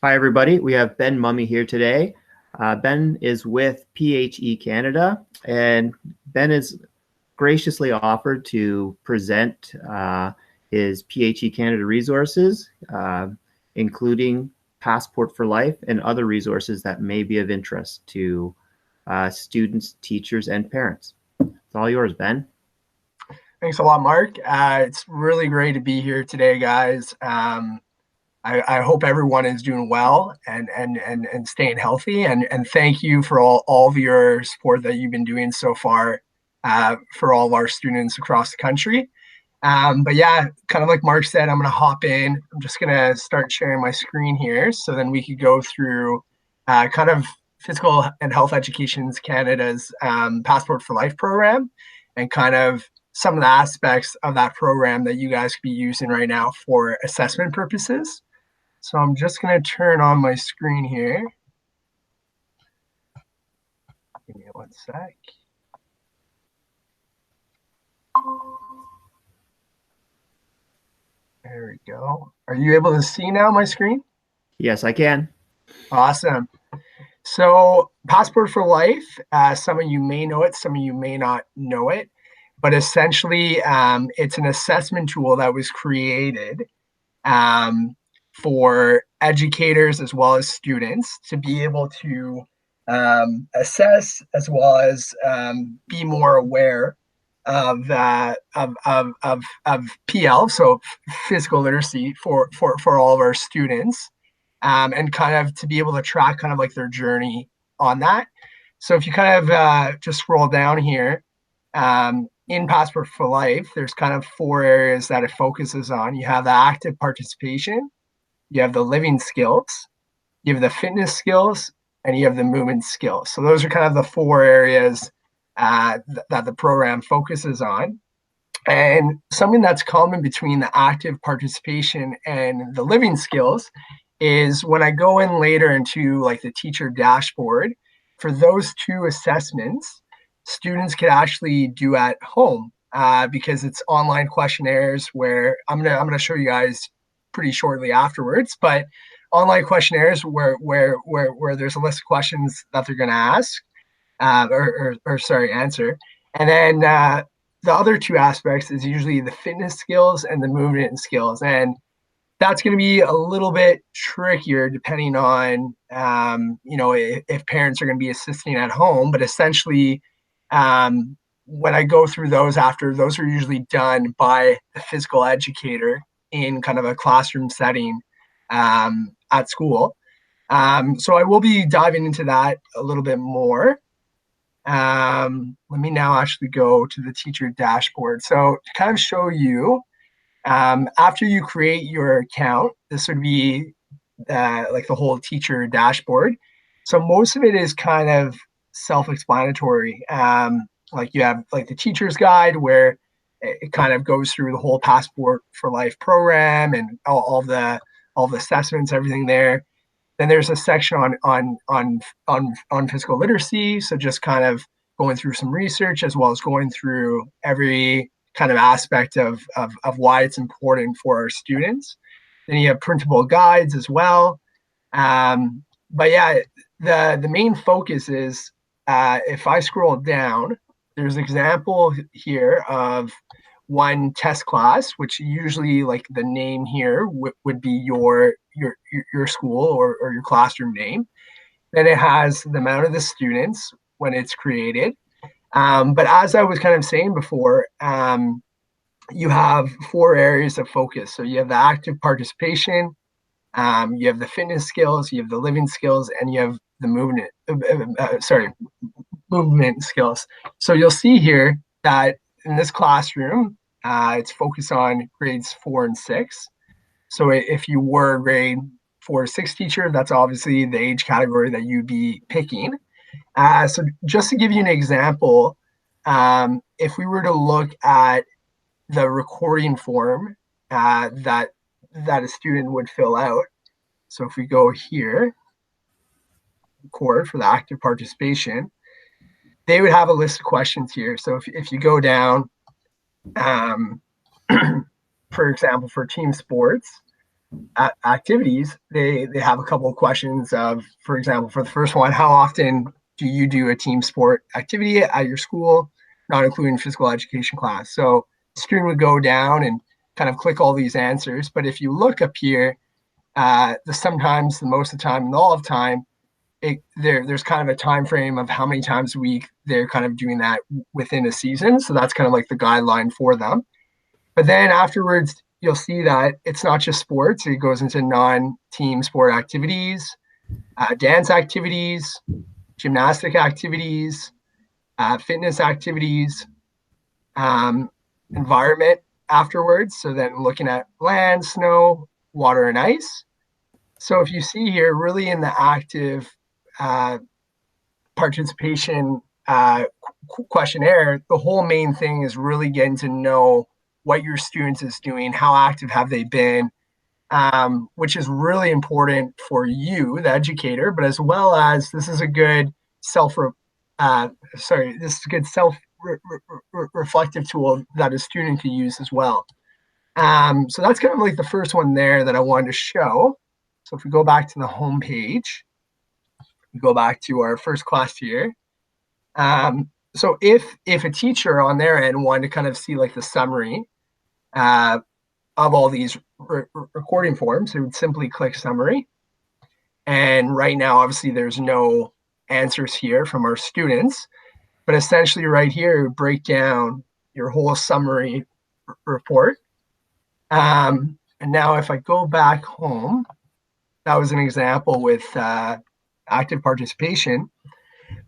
Hi, everybody. We have Ben Mummy here today. Ben is with PHE Canada, and Ben is graciously offered to present his PHE Canada resources, including Passport for Life and other resources that may be of interest to students, teachers, and parents. It's all yours, Ben. Thanks a lot, Mark. It's really great to be here today, guys. I hope everyone is doing well and staying healthy. And thank you for all of your support that you've been doing so far for all of our students across the country. But yeah, kind of like Mark said, I'm going to hop in. I'm just going to start sharing my screen here so then we could go through kind of Physical and Health Education Canada's Passport for Life program and kind of some of the aspects of that program that you guys could be using right now for assessment purposes. So I'm just going to turn on my screen here. Give me one sec. There we go. Are you able to see now my screen? Yes, I can. Awesome. So Passport for Life, some of you may know it, some of you may not know it, but essentially it's an assessment tool that was created for educators as well as students to be able to assess as well as be more aware of PL, so physical literacy for all of our students, and kind of to be able to track kind of like their journey on that. So if you kind of just scroll down here, in Passport for Life, there's kind of four areas that it focuses on. You have the active participation, you have the living skills, you have the fitness skills, and you have the movement skills. So those are kind of the four areas that the program focuses on. And something that's common between the active participation and the living skills is when I go in later into like the teacher dashboard, for those two assessments, students can actually do at home because it's online questionnaires where I'm gonna show you guys pretty shortly afterwards, but online questionnaires where there's a list of questions that they're gonna ask or sorry, answer. And then the other two aspects is usually the fitness skills and the movement skills. And that's going to be a little bit trickier depending on, if parents are going to be assisting at home. But essentially, when I go through those after, those are usually done by the physical educator in kind of a classroom setting at school. So I will be diving into that a little bit more. Let me now actually go to the teacher dashboard. So to kind of show you, after you create your account, this would be like the whole teacher dashboard. So most of it is kind of self-explanatory. Like you have like the teacher's guide where it kind of goes through the whole Passport for Life program and all the assessments, everything there. Then there's a section on physical literacy, so just kind of going through some research as well as going through every kind of aspect of why it's important for our students. Then you have printable guides as well. But yeah, the main focus is if I scroll down, there's an example here of one test class, which usually like the name here would be your school or your classroom name. Then it has the amount of the students when it's created. But as I was kind of saying before, you have four areas of focus. So you have the active participation, you have the fitness skills, you have the living skills, and you have the movement skills. So you'll see here that in this classroom, it's focused on grades 4 and 6. So if you were a grade 4 to 6 teacher, that's obviously the age category that you'd be picking. So just to give you an example, if we were to look at the recording form that a student would fill out. So if we go here, record for the active participation, they would have a list of questions here. So if you go down, for example, for team sports, activities, they have a couple of questions of, for example, for the first one, how often do you do a team sport activity at your school, not including physical education class? So the student would go down and kind of click all these answers. But if you look up here, the sometimes, the most of the time, and all of the time, there's kind of a time frame of how many times a week they're kind of doing that within a season. So that's kind of like the guideline for them. But then afterwards, you'll see that it's not just sports. It goes into non-team sport activities, dance activities, gymnastic activities, fitness activities, environment afterwards. So then looking at land, snow, water, and ice. So if you see here, really in the active participation questionnaire, the whole main thing is really getting to know what your students is doing, how active have they been, which is really important for you, the educator, but as well as this is a good reflective tool that a student can use as well. So that's kind of like the first one there that I wanted to show. So if we go back to the home page, we go back to our first class here. So if a teacher on their end wanted to kind of see like the summary of all these recording forms, they would simply click summary. And right now, obviously, there's no answers here from our students, but essentially right here, it would break down your whole summary report. And now if I go back home, that was an example with active participation.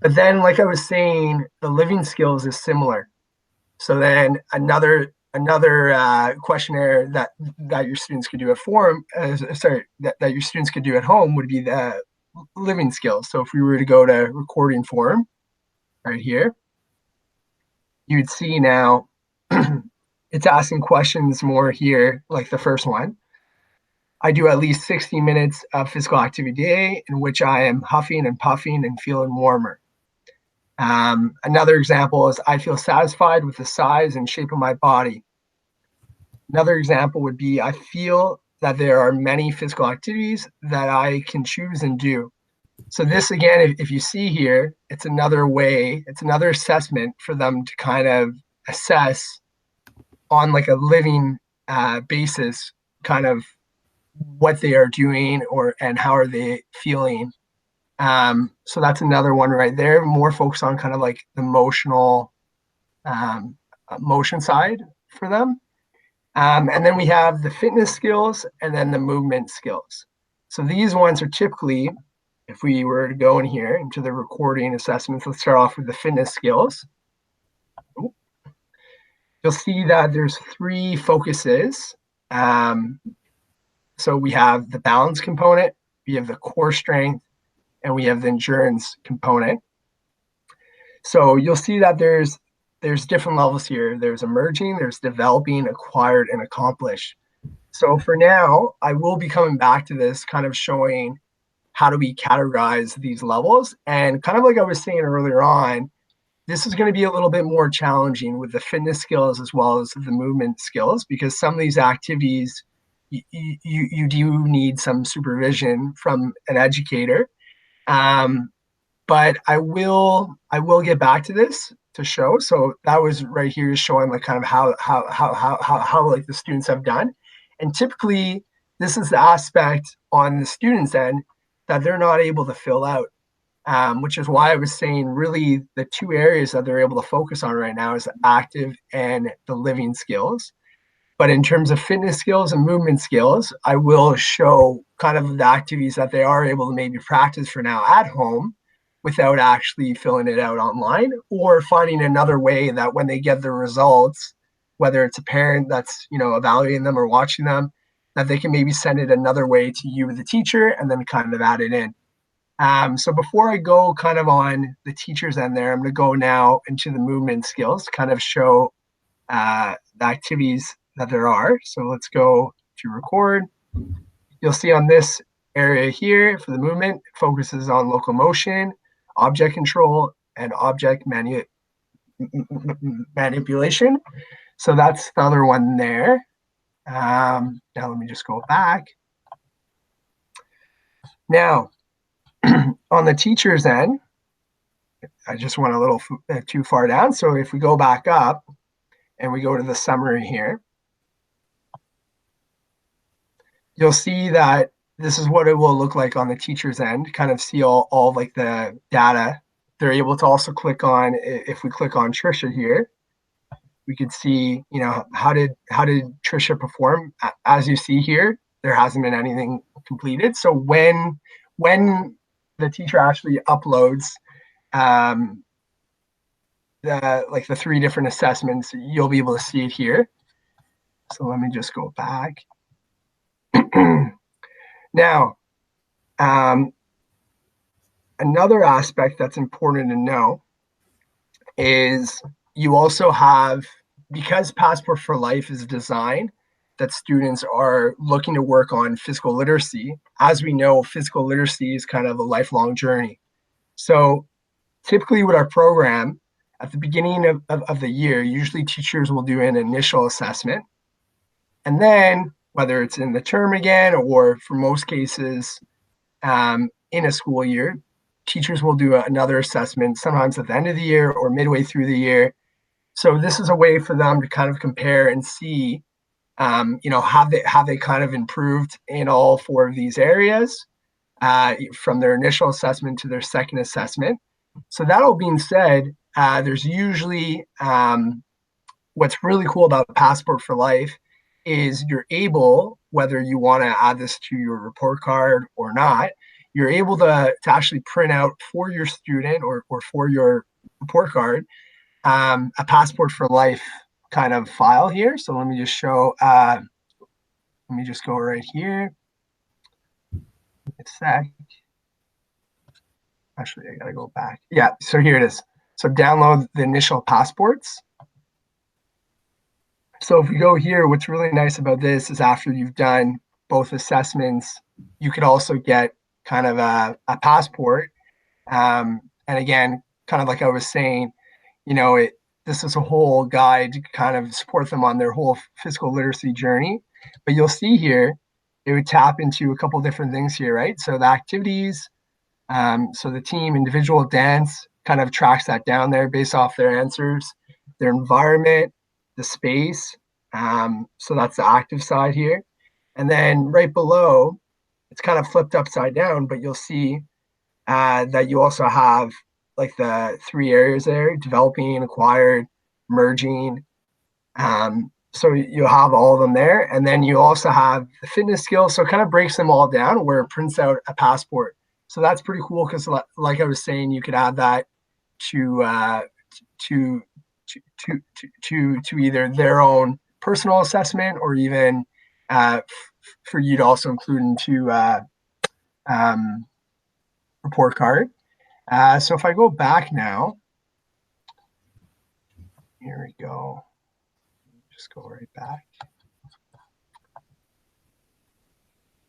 But then, like I was saying, the living skills is similar. So then another questionnaire that your students could do at that your students could do at home would be the living skills. So if we were to go to recording form right here, you'd see now it's asking questions more here, like the first one. I do at least 60 minutes of physical activity a day in which I am huffing and puffing and feeling warmer. Another example is I feel satisfied with the size and shape of my body. Another example would be I feel that there are many physical activities that I can choose and do. So this, again, if you see here, it's another way, it's another assessment for them to kind of assess on like a living basis, kind of what they are doing and how are they feeling. So that's another one right there, more focused on kind of like the emotional motion side for them. And then we have the fitness skills and then the movement skills. So these ones are typically, if we were to go in here into the recording assessments, let's start off with the fitness skills. You'll see that there's 3 focuses. So we have the balance component, we have the core strength, and we have the endurance component. So you'll see that there's different levels here. There's emerging, there's developing, acquired, and accomplished. So for now, I will be coming back to this, kind of showing how do we categorize these levels. And kind of like I was saying earlier on, this is going to be a little bit more challenging with the fitness skills as well as the movement skills, because some of these activities, you do need some supervision from an educator. But I will get back to this to show. So that was right here showing like kind of how like the students have done. And typically this is the aspect on the students' end that they're not able to fill out, which is why I was saying really the 2 areas that they're able to focus on right now is the active and the living skills. But in terms of fitness skills and movement skills, I will show kind of the activities that they are able to maybe practice for now at home without actually filling it out online, or finding another way that when they get the results, whether it's a parent that's, evaluating them or watching them, that they can maybe send it another way to you, the teacher, and then kind of add it in. So before I go kind of on the teacher's end there, I'm going to go now into the movement skills to kind of show the activities that there are. So let's go to record. You'll see on this area here for the movement, it focuses on locomotion, object control, and object manipulation. So that's the other one there. Now let me just go back. Now, on the teacher's end, I just went a little too far down. So if we go back up and we go to the summary here, you'll see that this is what it will look like on the teacher's end, kind of see all like the data. They're able to also click on, if we click on Trisha here, we could see, you know, how did Trisha perform? As you see here, there hasn't been anything completed. So when the teacher actually uploads the 3 different assessments, you'll be able to see it here. So let me just go back. Now, another aspect that's important to know is you also have, because Passport for Life is designed that students are looking to work on physical literacy. As we know, physical literacy is kind of a lifelong journey. So typically with our program, at the beginning of the year, usually teachers will do an initial assessment. And then whether it's in the term again, or for most cases in a school year, teachers will do another assessment, sometimes at the end of the year or midway through the year. So this is a way for them to kind of compare and see, you know, have they kind of improved in all 4 of these areas from their initial assessment to their second assessment. So that all being said, there's usually what's really cool about Passport for Life is you're able, whether you want to add this to your report card or not, you're able to actually print out for your student or for your report card a Passport for Life kind of file here. So let me just show, let me just go right here. A sec. Actually, I gotta go back. Yeah, so here it is. So download the initial passports. So if we go here, what's really nice about this is after you've done both assessments, you could also get kind of a passport. And again, kind of like I was saying, you know, this is a whole guide to kind of support them on their whole physical literacy journey. But you'll see here, it would tap into a couple different things here, right? So the activities, so the team, individual, dance kind of tracks that down there based off their answers, their environment, the space. So that's the active side here. And then right below, it's kind of flipped upside down, but you'll see that you also have like the 3 areas there: developing, acquired, merging. So you'll have all of them there. And then you also have the fitness skills. So it kind of breaks them all down where it prints out a passport. So that's pretty cool because, like I was saying, you could add that to either their own personal assessment or even for you to also include into report card. So if I go back now, here we go. Just go right back.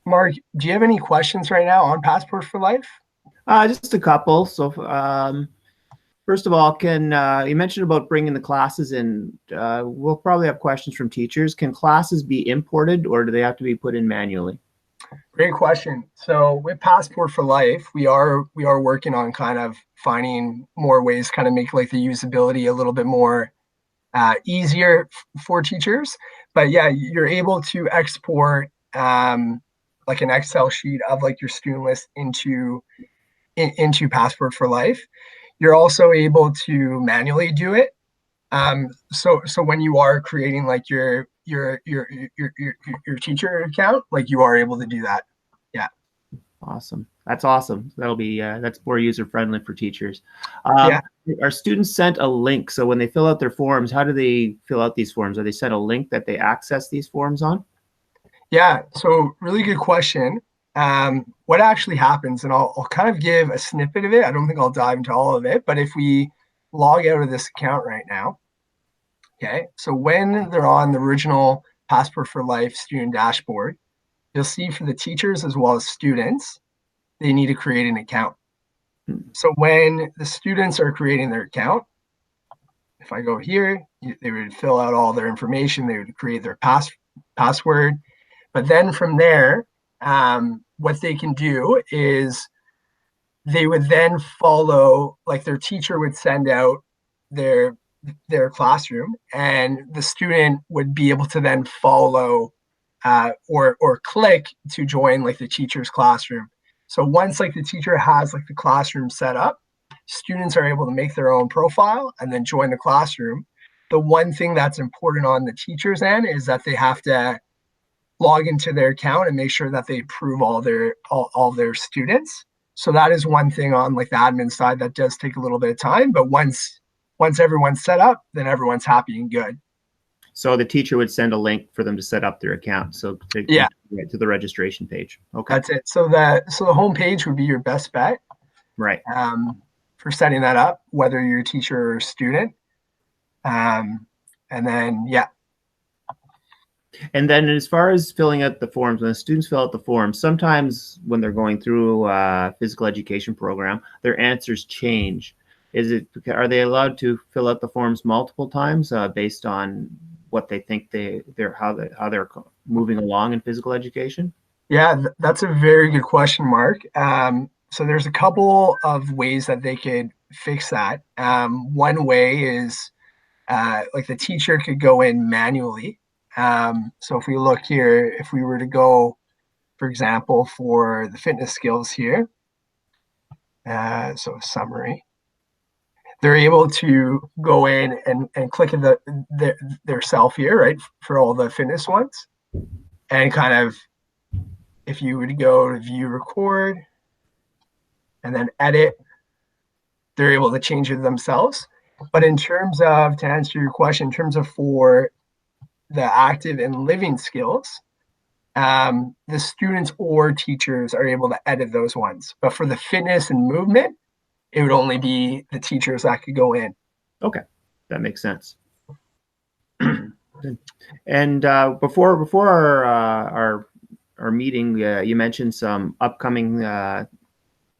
Mark, do you have any questions right now on Passport for Life? Just a couple. So first of all, can you mentioned about bringing the classes in? We'll probably have questions from teachers. Can classes be imported or do they have to be put in manually? Great question. So with Passport for Life, we are working on kind of finding more ways, kind of make like the usability a little bit more easier for teachers. But yeah, you're able to export like an Excel sheet of like your student list into Passport for Life. You're also able to manually do it. So when you are creating like your teacher account, like you are able to do that. Yeah. Awesome. That's awesome. That'll be that's more user friendly for teachers. Yeah. Are students sent a link? So when they fill out their forms, how do they fill out these forms? Are they sent a link that they access these forms on? Yeah. So really good question. What actually happens, and I'll kind of give a snippet of it. I don't think I'll dive into all of it, but if we log out of this account right now, okay, so when they're on the original Passport for Life student dashboard, you'll see for the teachers as well as students, they need to create an account. So when the students are creating their account, if I go here, they would fill out all their information, they would create their password. But then from there, what they can do is they would then follow, like their teacher would send out their classroom, and the student would be able to then follow or click to join like the teacher's classroom. So once like the teacher has like the classroom set up, students are able to make their own profile and then join the classroom. The one thing that's important on the teacher's end is that they have to log into their account and make sure that they approve all their students. So that is one thing on like the admin side that does take a little bit of time, but once everyone's set up, then everyone's happy and good. So the teacher would send a link for them to set up their account. So to the registration page. Okay. That's it. So the home page would be your best bet. Right. For setting that up, whether you're a teacher or a student. And then, yeah. And then as far as filling out the forms, when the students fill out the forms, sometimes when they're going through a physical education program, their answers change. Are they allowed to fill out the forms multiple times based on what they think how they're moving along in physical education? Yeah, that's a very good question, Mark. So there's a couple of ways that they could fix that. One way is like the teacher could go in manually. So if we look here, if we were to go, for example, for the fitness skills here, so summary, they're able to go in and click in their self here, right, for all the fitness ones. And kind of, if you would go to view record and then edit, they're able to change it themselves. But in terms of, to answer your question, in terms of for the active and living skills, the students or teachers are able to edit those ones. But for the fitness and movement, it would only be the teachers that could go in. Okay, that makes sense. And before our meeting, you mentioned some upcoming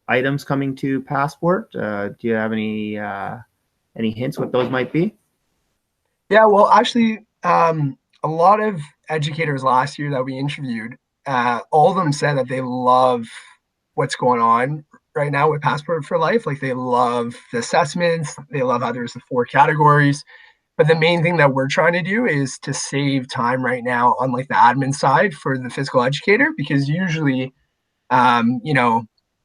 items coming to Passport. Do you have any hints what those might be? Yeah, well, actually, a lot of educators last year that we interviewed, all of them said that they love what's going on right now with Passport for Life. Like they love the assessments, they love how there's the 4 categories. But the main thing that we're trying to do is to save time right now on like the admin side for the physical educator, because usually, in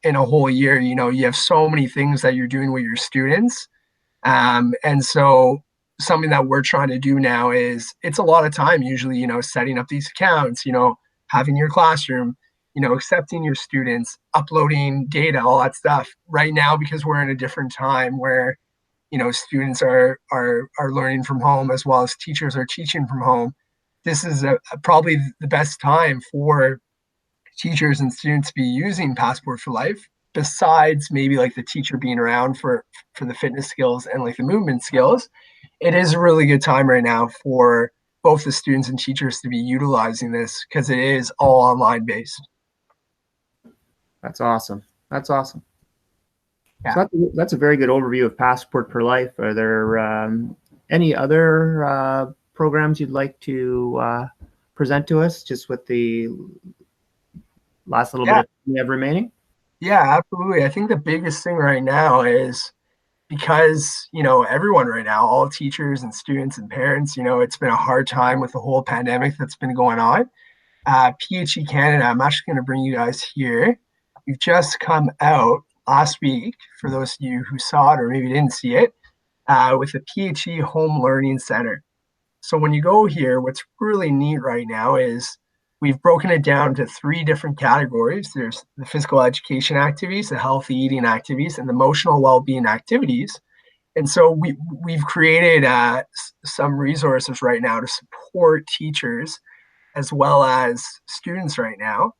a whole year, you have so many things that you're doing with your students. And so something that we're trying to do now is, it's a lot of time usually, setting up these accounts, having your classroom, accepting your students, uploading data, all that stuff. Right now, because we're in a different time where, students are learning from home as well as teachers are teaching from home, this is probably the best time for teachers and students to be using Passport for Life, besides maybe like the teacher being around for the fitness skills and like the movement skills. It is a really good time right now for both the students and teachers to be utilizing this, because it is all online based. That's awesome. That's awesome. Yeah. So that's a very good overview of Passport for Life. Are there any other programs you'd like to present to us, just with the last little bit we have remaining? Yeah, absolutely. I think the biggest thing right now is, because everyone right now, all teachers and students and parents, it's been a hard time with the whole pandemic that's been going on. PHE Canada, I'm actually going to bring you guys here. We've just come out last week, for those of you who saw it or maybe didn't see it, with the PHE Home Learning Center. So when you go here, what's really neat right now is we've broken it down to 3 different categories. There's the physical education activities, the healthy eating activities, and the emotional well-being activities. And so we've created some resources right now to support teachers as well as students right now,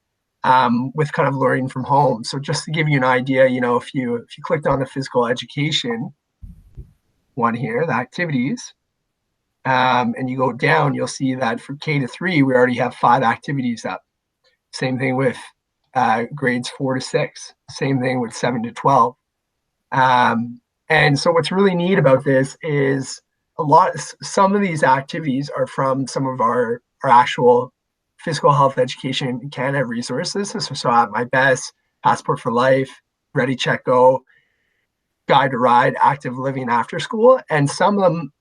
with kind of learning from home. So just to give you an idea, if you clicked on the physical education one here, the activities, and you go down, you'll see that for K-3, we already have 5 activities up. Same thing with grades 4 to 6. Same thing with 7 to 12. And so what's really neat about this is some of these activities are from some of our actual Physical Health Education Canada resources. So at My Best, Passport for Life, Ready, Check, Go, Guide to Ride, Active Living After School. And some of them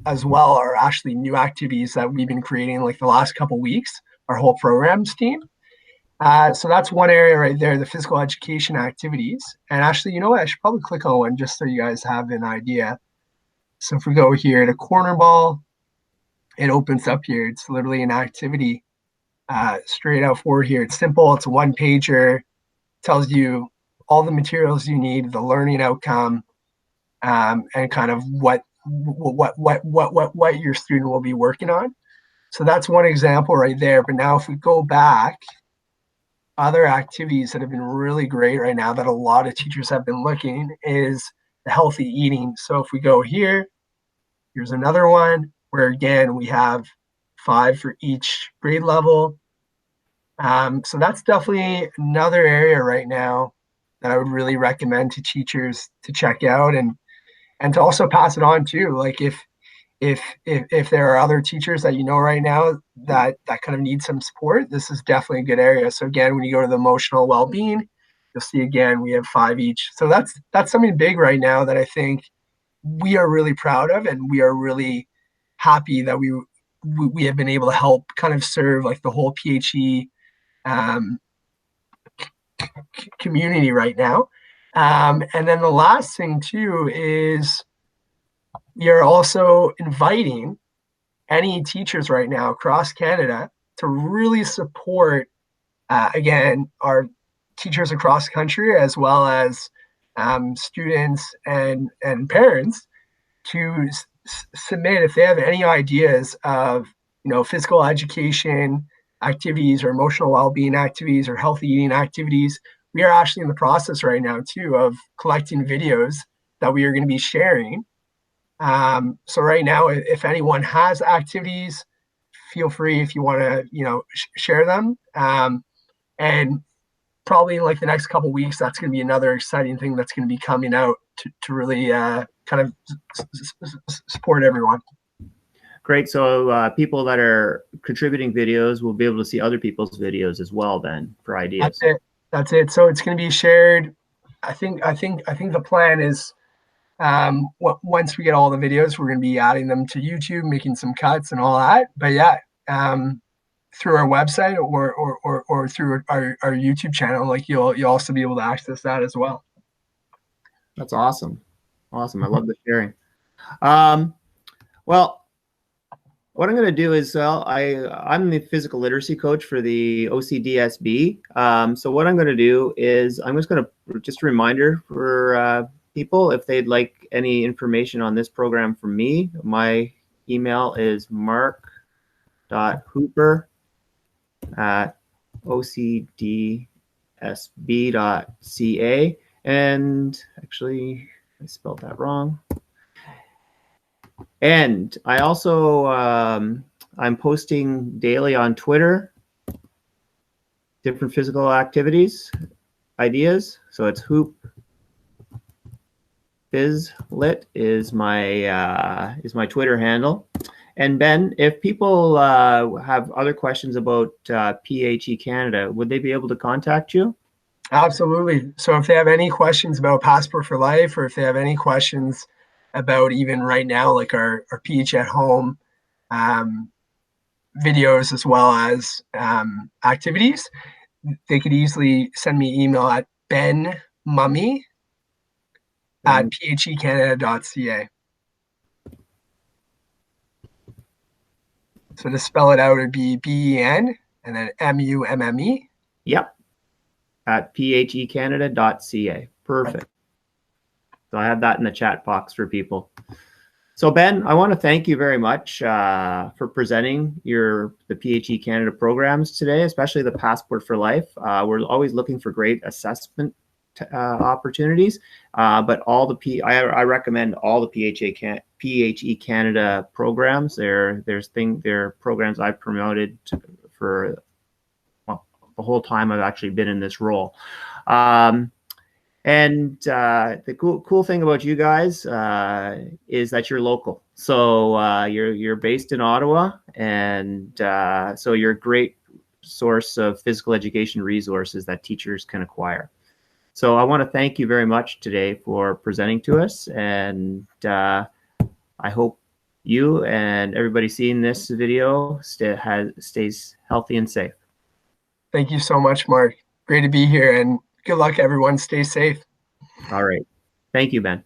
as well are actually new activities that we've been creating like the last couple of weeks, our whole programs team. So that's one area right there, the physical education activities. And actually, you know what? I should probably click on one just so you guys have an idea. So if we go here to corner ball, it opens up here. It's literally an activity straight out forward here. It's simple. It's a one pager. Tells you all the materials you need, the learning outcome, and kind of what your student will be working on. So that's one example right there. But now if we go back, other activities that have been really great right now that a lot of teachers have been looking is the healthy eating. So if we go here, here's another one where again, we have 5 for each grade level. So that's definitely another area right now that I would really recommend to teachers to check out and to also pass it on too. Like if there are other teachers that you know right now that kind of need some support, this is definitely a good area. So again, when you go to the emotional well-being, you'll see again we have 5 each. So that's something big right now that I think we are really proud of, and we are really happy that we have been able to help kind of serve like the whole PHE community right now. And then the last thing too is we are also inviting any teachers right now across Canada to really support, again, our teachers across the country, as well as students and parents to submit if they have any ideas of, physical education activities or emotional well-being activities or healthy eating activities. We are actually in the process right now too of collecting videos that we are going to be sharing. So right now, if anyone has activities, feel free if you want to, share them. And probably in like the next couple of weeks, that's going to be another exciting thing that's going to be coming out to really kind of support everyone. Great. So people that are contributing videos will be able to see other people's videos as well then for ideas. That's it. So it's going to be shared. I think the plan is once we get all the videos, we're going to be adding them to YouTube, making some cuts and all that. But yeah, through our website or through our YouTube channel, like you'll also be able to access that as well. That's awesome. Awesome. I love the sharing. Well, what I'm going to do is, I'm the physical literacy coach for the OCDSB. So what I'm going to do is I'm just going to just a reminder for people, if they'd like any information on this program from me, my email is mark.hooper@ocdsb.ca. And actually, I spelled that wrong. And I also, I'm posting daily on Twitter, different physical activities, ideas. So it's Hoop Physlit is my Twitter handle. And Ben, if people have other questions about PHE Canada, would they be able to contact you? Absolutely. So if they have any questions about Passport for Life, or if they have any questions about even right now, like our PH at Home videos, as well as activities, they could easily send me email at benmummy@phecanada.ca. So to spell it out, it'd be BEN and then MUMME. Yep. At phecanada.ca. Perfect. So I have that in the chat box for people. So Ben, I want to thank you very much for presenting the PHE Canada programs today, especially the Passport for Life. We're always looking for great assessment opportunities, but I recommend all the PHE Canada programs. They're programs I've promoted for the whole time I've actually been in this role. And the cool thing about you guys is that you're local. So you're based in Ottawa, and so you're great source of physical education resources that teachers can acquire. So I want to thank you very much today for presenting to us, and I hope you and everybody seeing this video stays healthy and safe. Thank you so much, Mark. Great to be here, and good luck, everyone. Stay safe. All right. Thank you, Ben.